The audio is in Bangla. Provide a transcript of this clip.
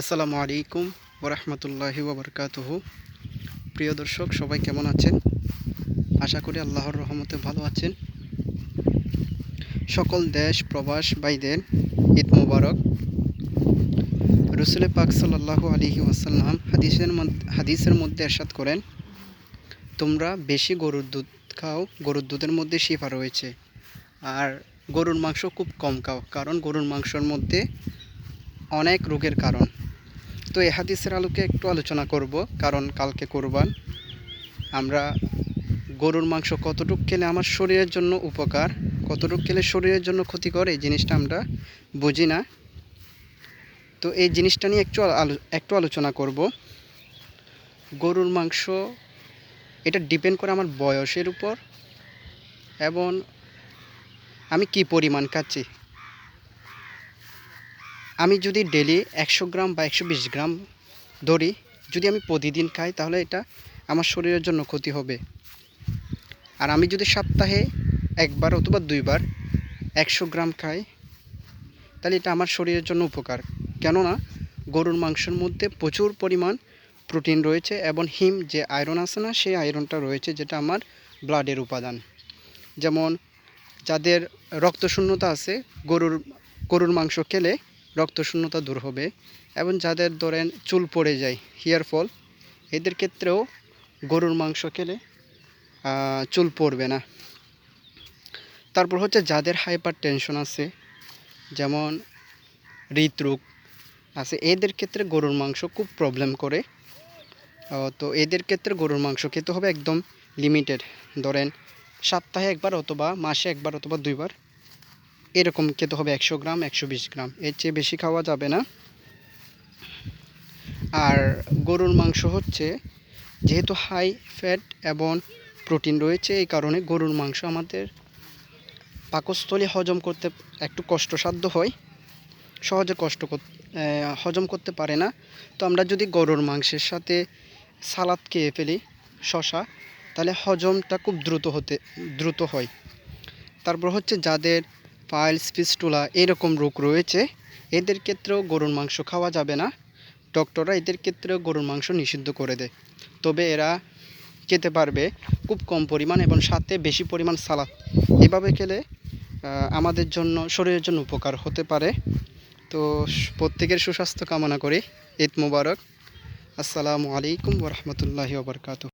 আসসালামু আলাইকুম ওরহমতুল্লাহি ওবরকাতুহু। প্রিয় দর্শক, সবাই কেমন আছেন? আশা করি আল্লাহর রহমতে ভালো আছেন। সকল দেশ প্রবাস ভাইদের ঈদ মুবারক। রসুল পাক সাল্লাল্লাহু আলাইহি ওয়াসাল্লাম হাদিসের মধ্যে ইরশাদ করেন, তোমরা বেশি গরুর দুধ খাও, গরুর দুধের মধ্যে শিফা রয়েছে। আর গরুর মাংস খুব কম খাও, কারণ গরুর মাংসের মধ্যে অনেক রোগের কারণ। তো এই হাদিসের আলোকে একটু আলোচনা করব, কারণ কালকে কুরবান। আমরা গরুর মাংস কতটুকু খেলে আমার শরীরের জন্য উপকার, কতটুকু খেলে শরীরের জন্য ক্ষতিকর, এই জিনিসটা আমরা বুঝি না। তো এই জিনিসটা নিয়ে একটু আলোচনা করব। গরুর মাংস এটা ডিপেন্ড করে আমার বয়সের উপর এবং আমি কি পরিমাণ খাচ্ছি। আমি যদি ডেলি 100 গ্রাম বা 120 গ্রাম ধরি, যদি আমি প্রতিদিন খাই, তাহলে এটা আমার শরীরের জন্য ক্ষতি হবে। আর আমি যদি সপ্তাহে একবার অথবা দুইবার 100 গ্রাম খাই, তাহলে এটা আমার শরীরের জন্য উপকার। কেননা গরুর মাংসের মধ্যে প্রচুর পরিমাণ প্রোটিন রয়েছে এবং হিম যে আয়রন আছে না, সেই আয়রনটা রয়েছে, যেটা আমার ব্লাডের উপাদান। যেমন যাদের রক্তশূন্যতা আছে, গরুর মাংস খেলে রক্তশূন্যতা দূর হবে। এবং যাদের ধরেন চুল পড়ে যায়, হেয়ার ফল, এদের ক্ষেত্রেও গরুর মাংস খেলে চুল পড়বে না। তারপর হচ্ছে যাদের হাইপার টেনশন আছে, যেমন হৃদরোগ আছে, এদের ক্ষেত্রে গরুর মাংস খুব প্রবলেম করে। তো এদের ক্ষেত্রে গরুর মাংস খেতে হবে একদম লিমিটেড। ধরেন সপ্তাহে একবার অথবা মাসে একবার অথবা দুইবার এরকম খেতে হবে। 100 গ্রাম 120 গ্রাম, এর চেয়ে বেশি খাওয়া যাবে না। আর গরুর মাংস হচ্ছে যেহেতু হাই ফ্যাট এবং প্রোটিন রয়েছে, এই কারণে গরুর মাংস আমাদের পাকস্থলী হজম করতে একটু কষ্টসাধ্য হয়, সহজে হজম করতে পারে না। তো আমরা যদি গরুর মাংসের সাথে সালাদ খেয়ে ফেলি, শশা, তাহলে হজমটা খুব দ্রুত হয়। তারপর হচ্ছে যাদের পাইলস, ফিস্টুলা এরকম রোগ রয়েছে, এদের ক্ষেত্রেও গরুর মাংস খাওয়া যাবে না। ডক্টররা এদের ক্ষেত্রেও গরুর মাংস নিষিদ্ধ করে দেয়। তবে এরা খেতে পারবে খুব কম পরিমাণ এবং সাথে বেশি পরিমাণ সালাদ। এভাবে খেলে আমাদের জন্য, শরীরের জন্য উপকার হতে পারে। তো প্রত্যেকের সুস্বাস্থ্য কামনা করি। ঈদ মুবারক। আসসালামু আলাইকুম ওরহমতুল্লাহি ওবরকাতুহু।